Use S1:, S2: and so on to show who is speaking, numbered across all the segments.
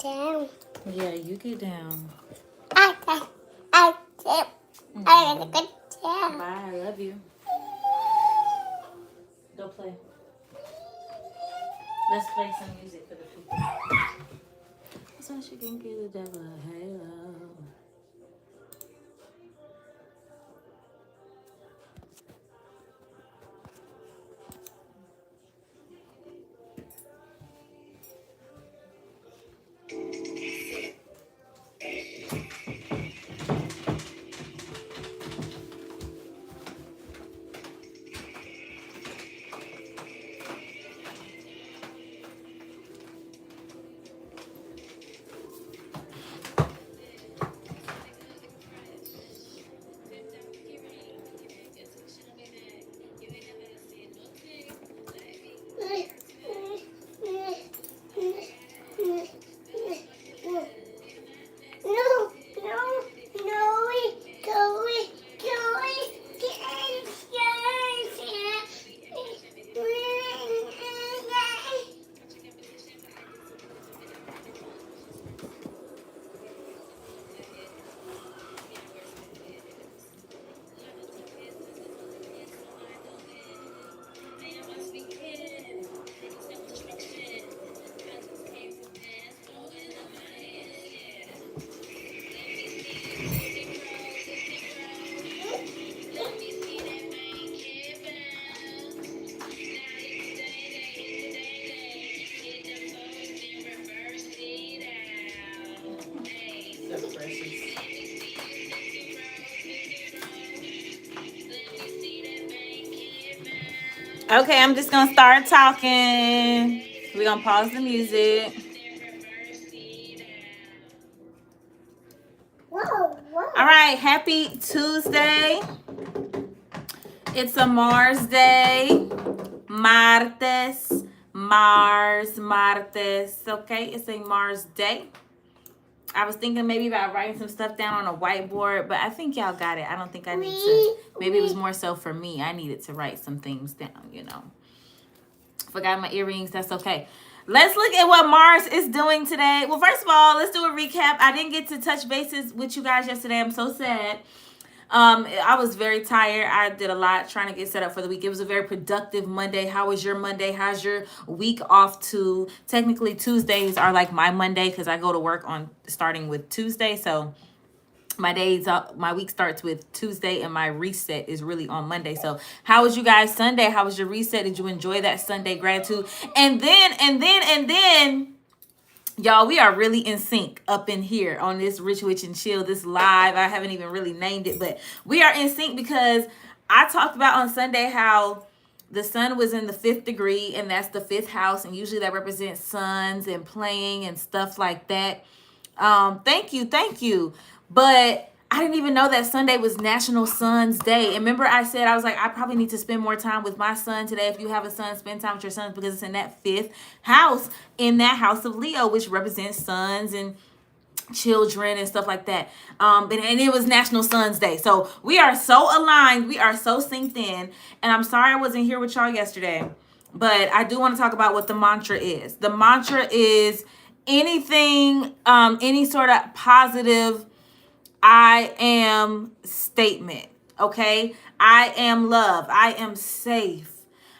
S1: down.
S2: Yeah, you get down.
S1: I tip. I gotta get down.
S2: Bye, I love you. Go play. Let's play some music for the people. So she can get the devil a halo. Okay, I'm just gonna start talking. We're gonna pause the music.
S1: Whoa.
S2: All right, happy Tuesday. It's a Mars day. Martes. Okay, it's a Mars day. I was thinking maybe about writing some stuff down on a whiteboard, but I think y'all got it. I don't think I need to. Maybe it was more so for me. I needed to write some things down, you know. Forgot my earrings. That's okay. Let's look at what Mars is doing today. Well, first of all, let's do a recap. I didn't get to touch bases with you guys yesterday. I'm so sad. I was very tired. I did a lot trying to get set up for the week. It was a very productive Monday. How was your Monday? How's your week off to? Technically, Tuesdays are like my Monday because I go to work on starting with Tuesday. So my week starts with Tuesday and my reset is really on Monday. So how was you guys Sunday? How was your reset? Did you enjoy that Sunday gratitude? And then y'all, we are really in sync up in here on this Rich Witch and Chill, this live. I haven't even really named it, but we are in sync because I talked about on Sunday how the sun was in the 5th degree, and that's the 5th house, and usually that represents sons and playing and stuff like that. Thank you. But I didn't even know that Sunday was National Sons Day. And remember I said, I was like, I probably need to spend more time with my son today. If you have a son, spend time with your sons because it's in that 5th house, in that house of Leo, which represents sons and children and stuff like that. And it was National Sons Day. So we are so aligned. We are so synced in. And I'm sorry I wasn't here with y'all yesterday, but I do want to talk about what the mantra is. The mantra is anything, any sort of positive I am statement, okay? I am love. I am safe.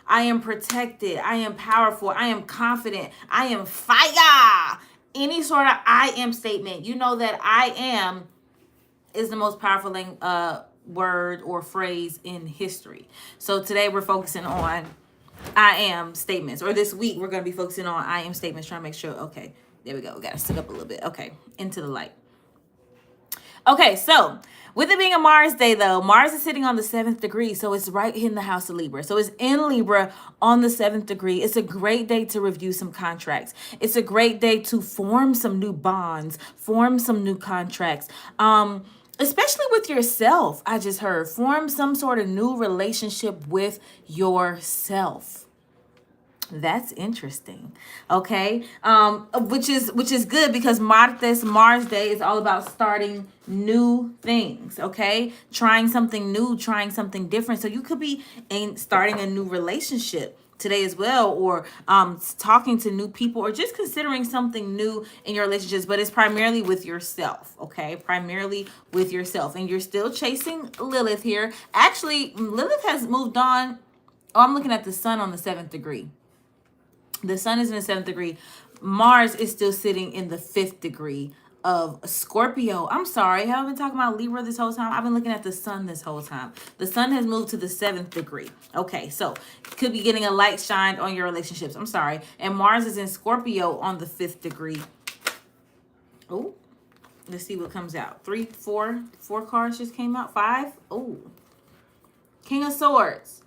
S2: I am protected. I am powerful. I am confident. I am fire. Any sort of I am statement. You know that I am is the most powerful word or phrase in history. So today we're focusing on I am statements. Or this week we're going to be focusing on I am statements, trying to make sure, okay, there we go. We got to stick up a little bit. Okay, into the light. Okay, so with it being a Mars day, though, Mars is sitting on the 7th degree, so it's right in the house of Libra. So it's in Libra on the 7th degree. It's a great day to review some contracts. It's a great day to form some new bonds, form some new contracts. Especially with yourself, I just heard. Form some sort of new relationship with yourself. That's interesting. Okay. Which is good because Mars Day is all about starting new things. Okay. Trying something new, trying something different. So you could be starting a new relationship today as well, or talking to new people, or just considering something new in your relationships, but it's primarily with yourself, okay? Primarily with yourself. And you're still chasing Lilith here. Actually, Lilith has moved on. Oh, I'm looking at the sun on the 7th degree. The sun is in the 7th degree. Mars is still sitting in the 5th degree of Scorpio. I'm sorry. Have I been talking about Libra this whole time? I've been looking at the sun this whole time. The sun has moved to the 7th degree. Okay, so could be getting a light shined on your relationships. I'm sorry. And Mars is in Scorpio on the 5th degree. Oh, let's see what comes out. 3, 4 cards just came out. 5. Oh, King of Swords.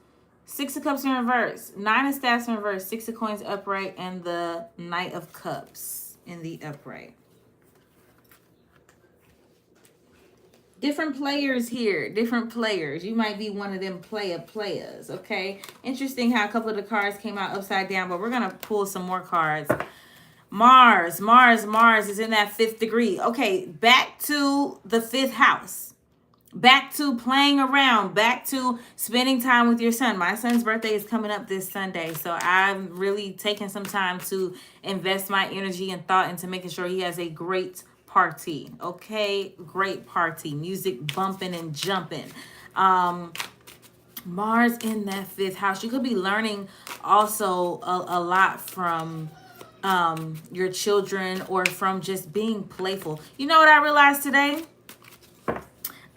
S2: 6 of Cups in reverse, 9 of Staffs in reverse, 6 of Coins upright, and the Knight of Cups in the upright. Different players here, different players. You might be one of them players, okay? Interesting how a couple of the cards came out upside down, but we're going to pull some more cards. Mars is in that 5th degree. Okay, back to the 5th house. Back to playing around, back to spending time with your son. My son's birthday is coming up this Sunday, so I'm really taking some time to invest my energy and thought into making sure he has a great party. Okay, great party. Music bumping and jumping. Mars in that 5th house. You could be learning also a lot from your children or from just being playful. You know what I realized today?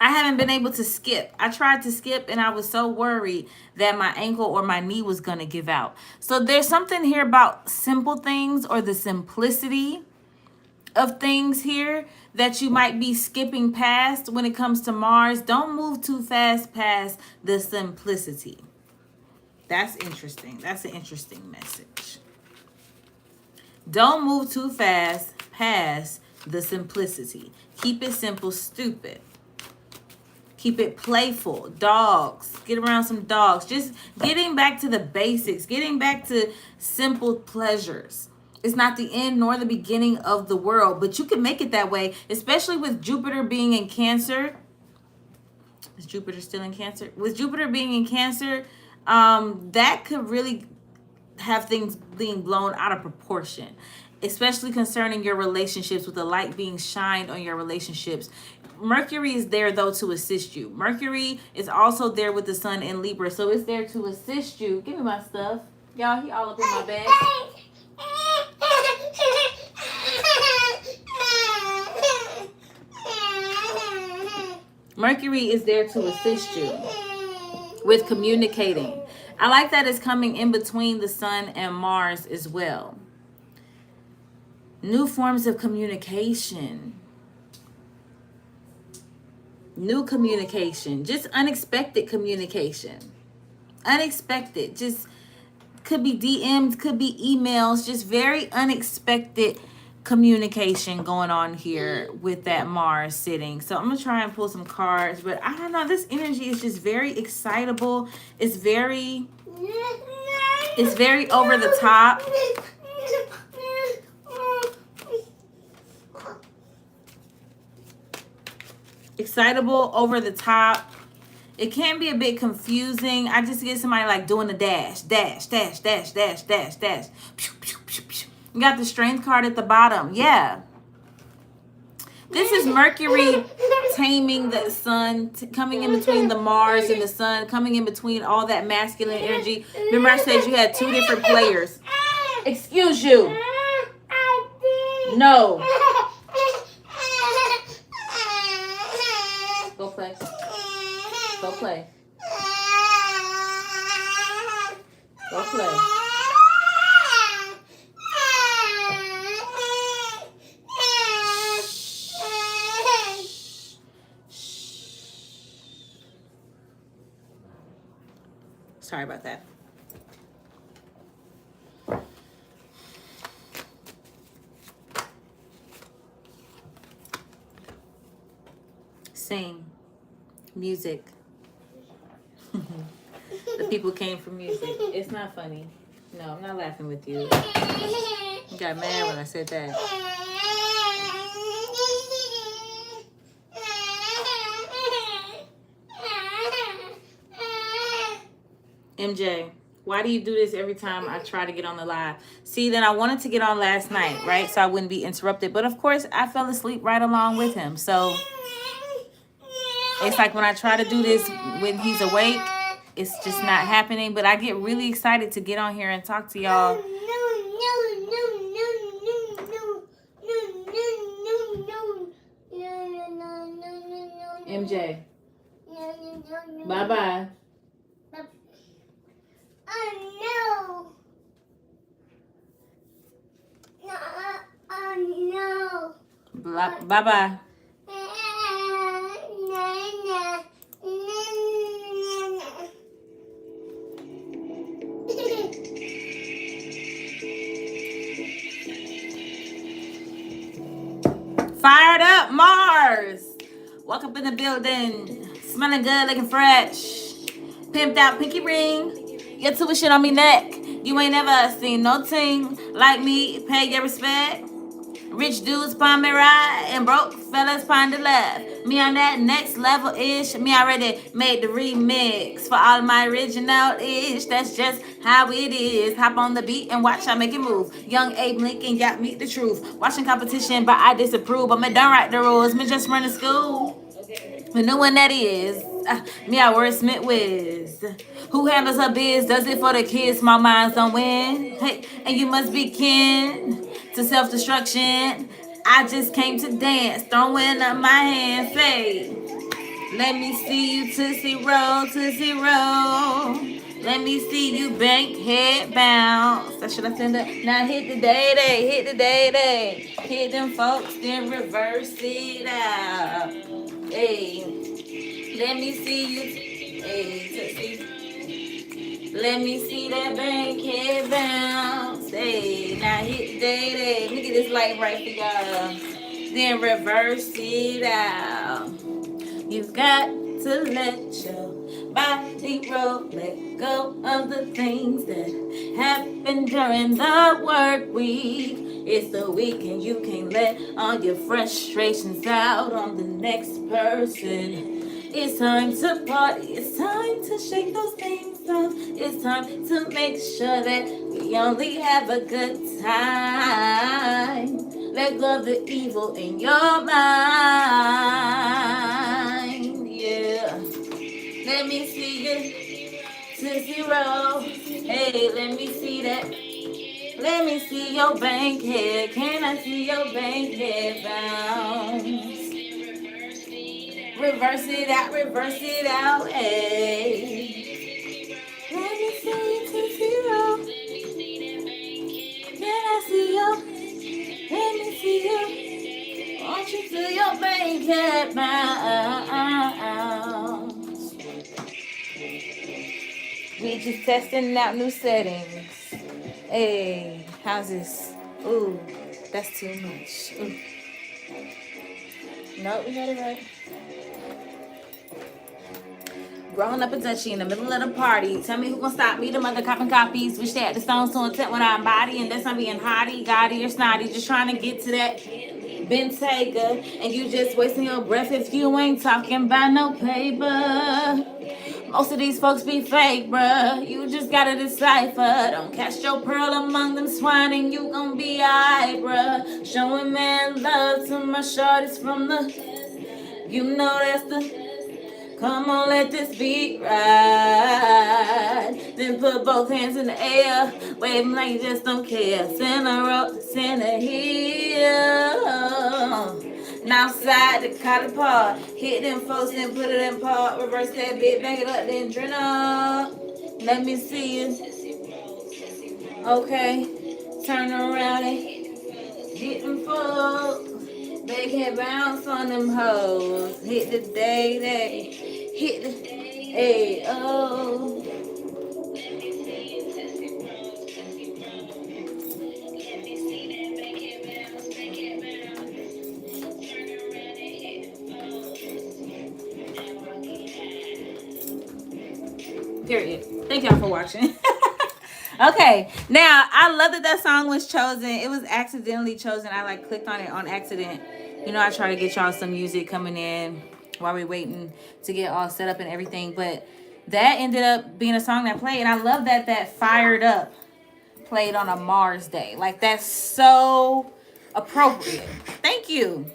S2: I haven't been able to skip. I tried to skip and I was so worried that my ankle or my knee was going to give out. So there's something here about simple things or the simplicity of things here that you might be skipping past when it comes to Mars. Don't move too fast past the simplicity. That's interesting. That's an interesting message. Don't move too fast past the simplicity. Keep it simple, stupid. Keep it playful. Dogs. Get around some dogs. Just getting back to the basics. Getting back to simple pleasures. It's not the end nor the beginning of the world. But you can make it that way. Especially with Jupiter being in Cancer. Is Jupiter still in Cancer? With Jupiter being in Cancer, that could really have things being blown out of proportion. Especially concerning your relationships, with the light being shined on your relationships. Mercury is there, though, to assist you. Mercury is also there with the sun in Libra, so it's there to assist you. Give me my stuff. Y'all, he all up in my bag. Mercury is there to assist you with communicating. I like that it's coming in between the sun and Mars as well. New forms of communication. New communication. Just unexpected communication. Unexpected. Just could be DMs, could be emails. Just very unexpected communication going on here with that Mars sitting. So I'm going to try and pull some cards. But I don't know. This energy is just very excitable. It's very over the top. Excitable, over the top. It can be a bit confusing. I just get somebody like doing the dash. You got the Strength card at the bottom. Yeah. This is Mercury taming the sun, coming in between the Mars and the sun, coming in between all that masculine energy. Remember I said you had 2 different players. Excuse you. No. Go play. Go play. Go play. Sorry about that. Sing. Music. The people came for music. It's not funny. No, I'm not laughing with you. You got mad when I said that. MJ, Why do you do this every time I try to get on the live? See, then I wanted to get on last night, right? So I wouldn't be interrupted. But of course, I fell asleep right along with him. So it's like when I try to do this when he's awake, it's just not happening. But I get really excited to get on here and talk to y'all. MJ. Bye-bye.
S1: Oh no.
S2: Bye-bye. Fired up Mars. Walk up in the building. Smelling good, looking fresh. Pimped out pinky ring. Your tuition on me neck. You ain't never seen no team like me. Pay your respect. Rich dudes find me right and broke fellas find the left. Me on that next level ish. Me already made the remix for all my original ish. That's just how it is. Hop on the beat and watch I make it move. Young Abe Lincoln got me the truth. Watching competition, but I disapprove. I'm a done write the rules. Me just run the school. We know when that is. Me, I wordsmith Wiz. Who handles her biz? Does it for the kids? Small minds don't win. Hey, and you must be kin to self-destruction. I just came to dance, throwing up my hands. Say, let me see you tootsie roll, tootsie roll. Let me see you bank head bounce. That should I send it? Now hit the day, hit the day. Hit them folks, then reverse it out. Hey, let me see you. Hey, let me see that bank head bounce. Hey, now hit the day. Let me get this light right for y'all. Then reverse it out. You've got to let your body roll. Let go of the things that happen during the work week. It's the weekend, you can't let all your frustrations out on the next person. It's time to party, it's time to shake those things off. It's time to make sure that we only have a good time. Let go of the evil in your mind, yeah. Let me see you tootsie roll. Hey, let me see that. Let me see your bank head. Can I see your bank head bounce? Reverse it out, hey. Let me see you tootsie roll. Can I see your? Let me see you. Want you to your bank head bounce. We just testing out new settings. Hey, how's this? Ooh, that's too much. Ooh. Nope, we got it right. Growing up and touchy in the middle of the party. Tell me who gonna stop me? The mother copping copies. Wish they had the stones to intent when I'm body. And that's not being hottie, gaudy, or snotty. Just trying to get to that Bentayga. And you just wasting your breath if you ain't talking about no paper. Most of these folks be fake, bruh. You just gotta decipher. Don't cast your pearl among them swine and you gon' be alright, bruh. Showing man love to my shorties from the... You know that's the... Come on, let this beat ride. Then put both hands in the air. Wave them like you just don't care. Center up to center here. Now side to cut it apart. Hit them folks and put it in part. Reverse that bit, back it up, then drain up. Let me see you. Okay. Turn around and hit them folks. They can bounce on them hoes. Hit the day. Hit the hey oh. Period. Thank y'all for watching. Okay, now I love that song was chosen. It was accidentally chosen. I like clicked on it on accident. You know, I try to get y'all some music coming in while we're waiting to get all set up and everything. But That ended up being a song that played, and I love that Fired Up played on a Mars Day. Like, that's so appropriate. Thank you.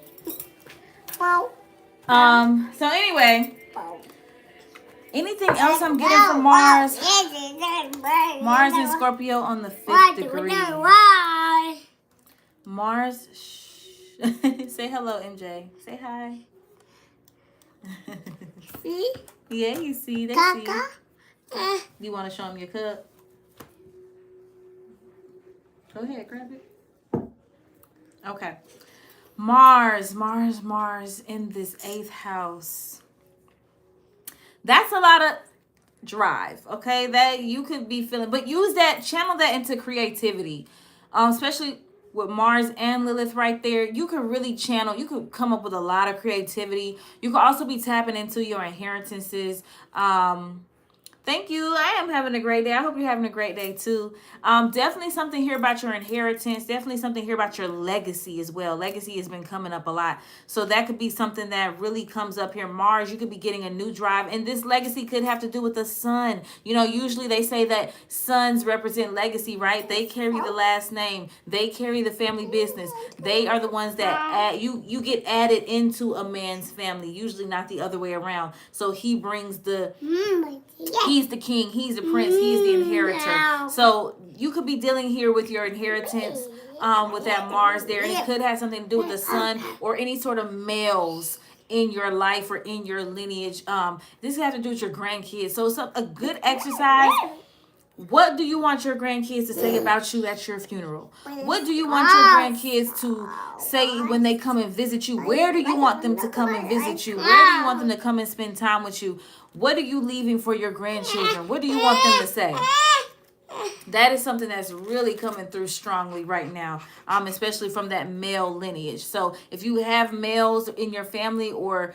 S1: Wow.
S2: So anyway, anything else I'm getting from Mars? Mars and Scorpio on the 5th degree. Mars, say hello, MJ. Say hi.
S1: See?
S2: Yeah, you see. They see.
S1: Kaka?
S2: You want to show them your cup? Go ahead, grab it. Okay. Mars in this 8th house. That's a lot of drive, okay? That you could be feeling, but channel that into creativity. Especially with Mars and Lilith right there, you could really channel, you could come up with a lot of creativity. You could also be tapping into your inheritances. Thank you. I am having a great day. I hope you're having a great day too. Definitely something here about your inheritance. Definitely something here about your legacy as well. Legacy has been coming up a lot. So that could be something that really comes up here. Mars, you could be getting a new drive. And this legacy could have to do with the sun. You know, usually they say that sons represent legacy, right? They carry the last name. They carry the family business. They are the ones that you get added into a man's family. Usually not the other way around. So he brings he's the king, he's the prince, he's the inheritor. So you could be dealing here with your inheritance with that Mars there. And it could have something to do with the sun or any sort of males in your life or in your lineage. This has to do with your grandkids. So it's a good exercise. What do you want your grandkids to say about you at your funeral? What do you want your grandkids to say when they come and visit you? Where do you want them to come and visit you? Where do you want them to come and spend time with you? What are you leaving for your grandchildren? What do you want them to say? That is something that's really coming through strongly right now, especially from that male lineage. So if you have males in your family, or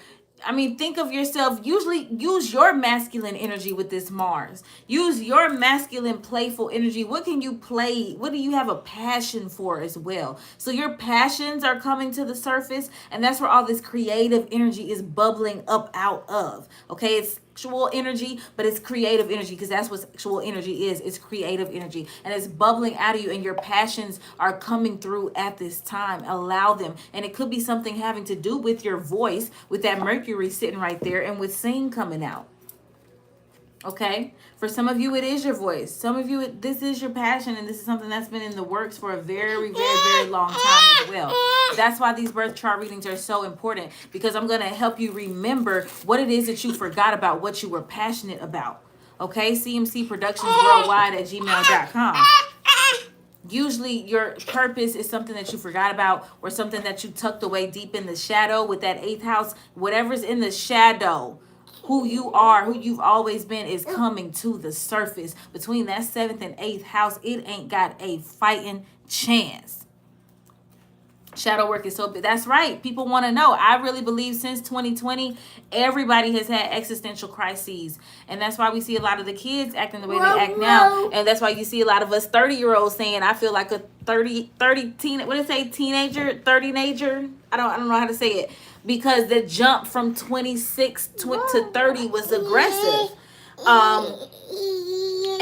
S2: think of yourself, usually use your masculine energy with this Mars. Use your masculine playful energy. What can you play? What do you have a passion for as well? So your passions are coming to the surface, and that's where all this creative energy is bubbling up out of. Okay, it's sexual energy, but it's creative energy, because that's what sexual energy is. It's creative energy, and it's bubbling out of you, and your passions are coming through at this time. Allow them. And it could be something having to do with your voice, with that Mercury sitting right there, and with sing coming out. Okay, for some of you it is your voice. Some of you this is your passion, and this is something that's been in the works for a very, very, very long time as well. That's why these birth chart readings are so important, because I'm going to help you remember what it is that you forgot about, what you were passionate about. Okay, CMC Productions Worldwide at gmail.com. Usually your purpose is something that you forgot about, or something that you tucked away deep in the shadow with that 8th house. Whatever's in the shadow, who you are, who you've always been, is coming to the surface. Between that 7th and 8th house, it ain't got a fighting chance. Shadow work is so big. That's right. People want to know. I really believe since 2020, everybody has had existential crises. And that's why we see a lot of the kids acting the way they act now. And that's why you see a lot of us 30-year-olds saying, I feel like a 30 teen, what did it say? Teenager, 30-nager? I don't know how to say it. Because the jump from 26 to 30 was aggressive.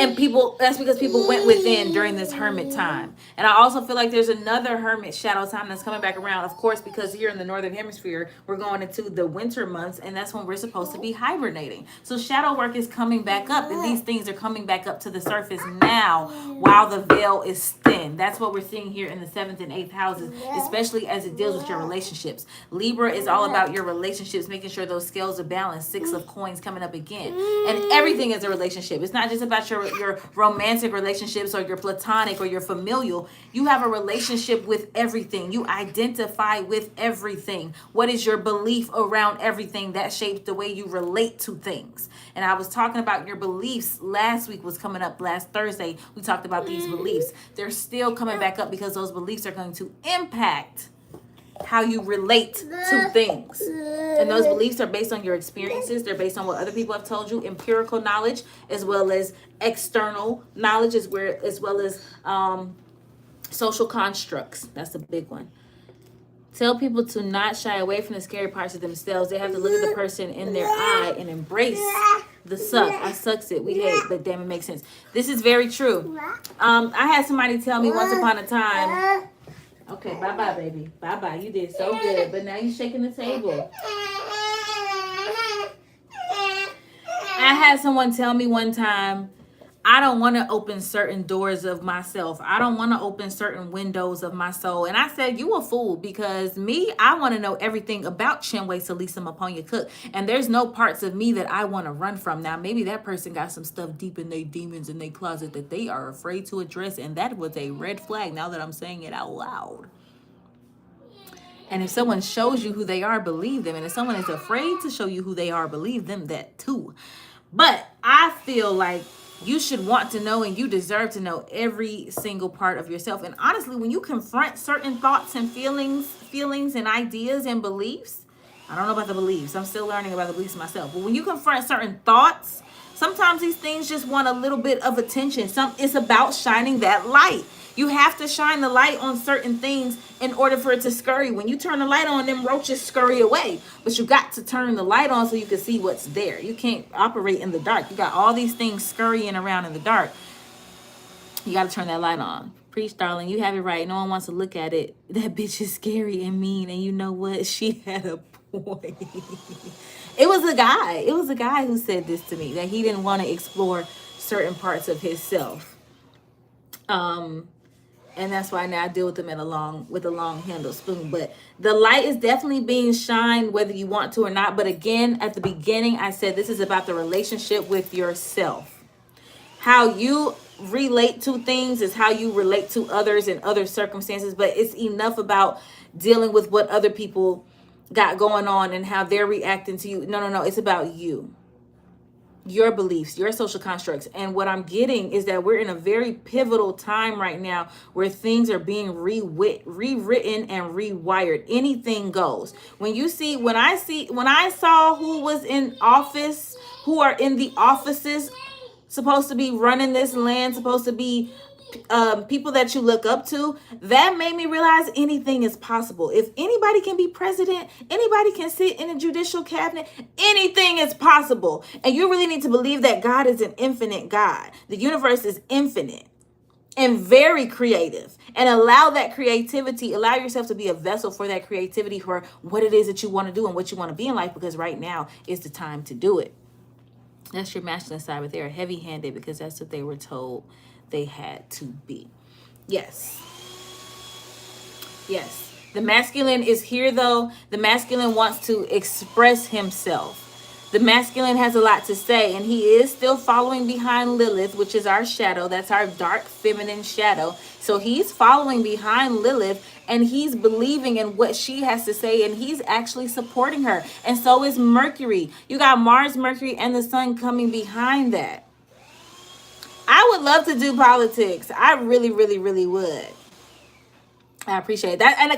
S2: And that's because people went within during this hermit time. And I also feel like there's another hermit shadow time that's coming back around, of course, because here in the Northern Hemisphere, we're going into the winter months, and that's when we're supposed to be hibernating. So shadow work is coming back up, and these things are coming back up to the surface now while the veil is thin. That's what we're seeing here in the 7th and 8th houses, especially as it deals with your relationships. Libra is all about your relationships, making sure those scales are balanced. 6 of coins coming up again. And everything is a relationship. It's not just about your romantic relationships or your platonic or your familial. You have a relationship with everything. You identify with everything. What is your belief around everything? That shapes the way you relate to things. And I was talking about your beliefs last week, was coming up last Thursday. We talked about these beliefs. They're still coming back up because those beliefs are going to impact how you relate to things. And those beliefs are based on your experiences. They're based on what other people have told you, empirical knowledge, as well as external knowledge, as well as social constructs. That's a big one. Tell people to not shy away from the scary parts of themselves. They have to look at the person in their eye and embrace the suck. I sucks it. We hate, but damn, it makes sense. This is very true. I had somebody tell me once upon a time. Okay, bye-bye, baby. Bye-bye. You did so good, but now you're shaking the table. I had someone tell me one time, I don't want to open certain doors of myself. I don't want to open certain windows of my soul. And I said, you a fool, because me, I want to know everything about Chinwe Salisa Maponya Cook. And there's no parts of me that I want to run from. Now, maybe that person got some stuff deep in their demons in their closet that they are afraid to address. And that was a red flag now that I'm saying it out loud. And if someone shows you who they are, believe them. And if someone is afraid to show you who they are, believe them that too. But I feel like you should want to know, and you deserve to know every single part of yourself. And honestly, when you confront certain thoughts and feelings and ideas and beliefs, I don't know about the beliefs. I'm still learning about the beliefs myself. But when you confront certain thoughts, sometimes these things just want a little bit of attention. It's about shining that light. You have to shine the light on certain things in order for it to scurry. When you turn the light on, them roaches scurry away. But you got to turn the light on so you can see what's there. You can't operate in the dark. You got all these things scurrying around in the dark. You got to turn that light on. Preach, darling. You have it right. No one wants to look at it. That bitch is scary and mean. And you know what? She had a point. It was a guy. It was a guy who said this to me, that he didn't want to explore certain parts of himself. And that's why now I deal with them with a long handle spoon. But the light is definitely being shined whether you want to or not. But again, at the beginning, I said this is about the relationship with yourself. How you relate to things is how you relate to others in other circumstances. But it's enough about dealing with what other people got going on and how they're reacting to you. No. It's about you. Your beliefs, your social constructs. And what I'm getting is that we're in a very pivotal time right now where things are being rewritten and rewired. Anything goes. When I saw who was in office, who are in the offices, supposed to be running this land, supposed to be people that you look up to, that made me realize anything is possible. If anybody can be president, anybody can sit in a judicial cabinet, anything is possible. And you really need to believe that God is an infinite God. The universe is infinite and very creative, and allow yourself to be a vessel for that creativity, for what it is that you want to do and what you want to be in life, because right now is the time to do it. That's your masculine side, but they're heavy-handed because that's what they were told they had to be. Yes. The masculine is here, though. The masculine wants to express himself. The masculine has a lot to say, and he is still following behind Lilith, which is our shadow. That's our dark feminine shadow. So he's following behind Lilith, and he's believing in what she has to say, and he's actually supporting her. And so is Mercury. You got Mars, Mercury, and the sun coming behind that. I would love to do politics. I really, really, really would. I appreciate that. And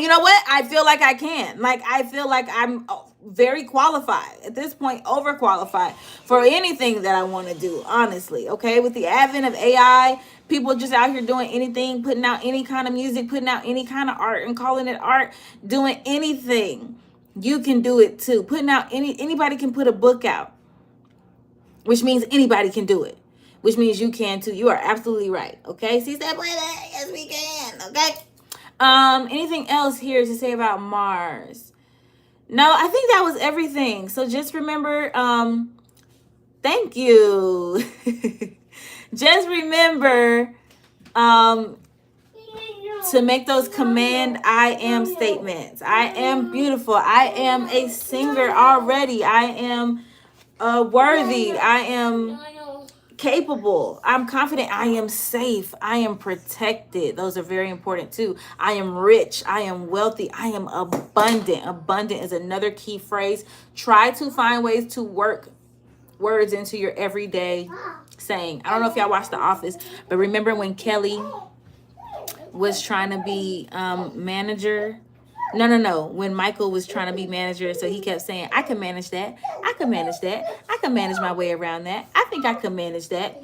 S2: you know what? I feel like I can. Like, I feel like I'm very qualified at this point, overqualified for anything that I want to do, honestly. Okay. With the advent of AI, people just out here doing anything, putting out any kind of music, putting out any kind of art and calling it art, doing anything. You can do it too. Putting out anybody can put a book out, which means anybody can do it. Which means you can too. You are absolutely right. Okay. See that? Yes, we can. Okay. Anything else here to say about Mars? No, I think that was everything. So just remember, thank you. Just remember, to make those command I am statements. I am beautiful. I am a singer already. I am worthy. I am capable. I'm confident. I am safe. I am protected. Those are very important too. I am rich. I am wealthy. I am abundant. Abundant is another key phrase. Try to find ways to work words into your everyday saying. I don't know if y'all watched The Office, but remember when Kelly was trying to be manager? No. When Michael was trying to be manager, so he kept saying, I can manage that. I can manage that. I can manage my way around that. I think I can manage that.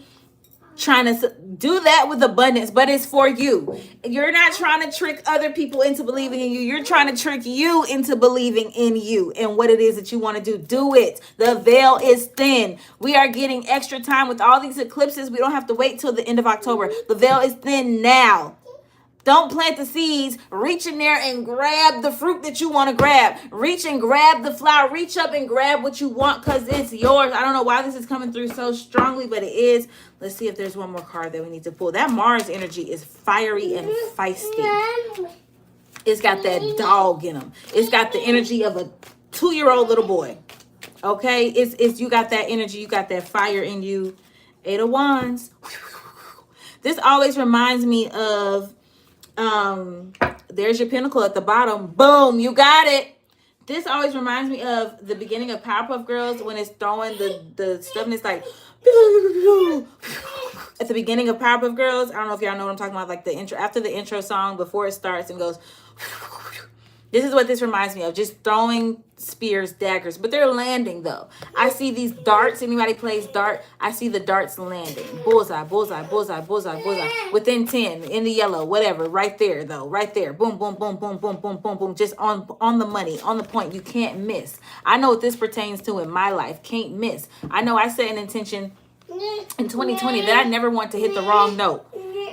S2: trying to do that with abundance, but it's for you. You're not trying to trick other people into believing in you. You're trying to trick you into believing in you and what it is that you want to do. Do it. The veil is thin. We are getting extra time with all these eclipses. We don't have to wait till the end of October. The veil is thin now. Don't plant the seeds. Reach in there and grab the fruit that you want to grab. Reach and grab the flower. Reach up and grab what you want because it's yours. I don't know why this is coming through so strongly, but it is. Let's see if there's one more card that we need to pull. That Mars energy is fiery and feisty. It's got that dog in him. It's got the energy of a 2-year-old little boy. Okay? It's you got that energy. You got that fire in you. 8 of Wands. This always reminds me of there's your pinnacle at the bottom. Boom, you got it. This always reminds me of the beginning of Powerpuff Girls when it's throwing the stuff and it's like at the beginning of Powerpuff Girls. I don't know if y'all know what I'm talking about, like the intro, after the intro song, before it starts and goes. This is what this reminds me of, just throwing spears, daggers, but they're landing though. I see these darts. Anybody plays dart? I see the darts landing. Bullseye, bullseye, bullseye, bullseye, bullseye. Within 10, in the yellow, whatever, right there though, right there. Boom, boom, boom, boom, boom, boom, boom, boom. Just on the money, on the point. You can't miss. I know what this pertains to in my life. Can't miss. I know I set an intention in 2020 that I never want to hit the wrong note.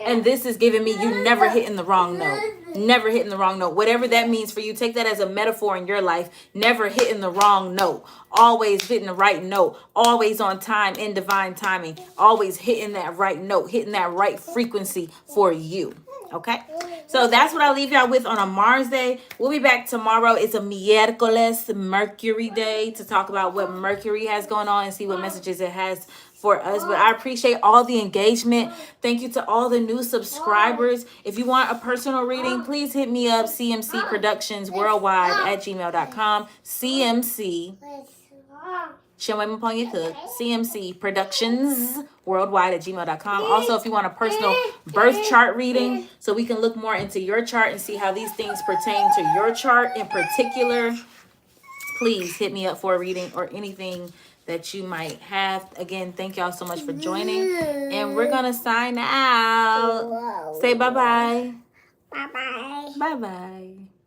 S2: And this is giving me you never hitting the wrong note. Never hitting the wrong note. Whatever that means for you, take that as a metaphor in your life. Never hitting the wrong note. Always hitting the right note. Always on time in divine timing. Always hitting that right note. Hitting that right frequency for you. Okay? So that's what I'll leave y'all with on a Mars day. We'll be back tomorrow. It's a miércoles, Mercury day, to talk about what Mercury has going on and see what messages it has for us. But I appreciate all the engagement. Thank you to all the new subscribers. If you want a personal reading, please hit me up, CMC Productions Worldwide at gmail.com. CMC CMC Productions Worldwide at gmail.com. Also, if you want a personal birth chart reading, so we can look more into your chart and see how these things pertain to your chart in particular, please hit me up for a reading or anything that you might have. Again, thank y'all so much for joining. And we're going to sign out. Say bye-bye.
S1: Bye-bye.
S2: Bye-bye.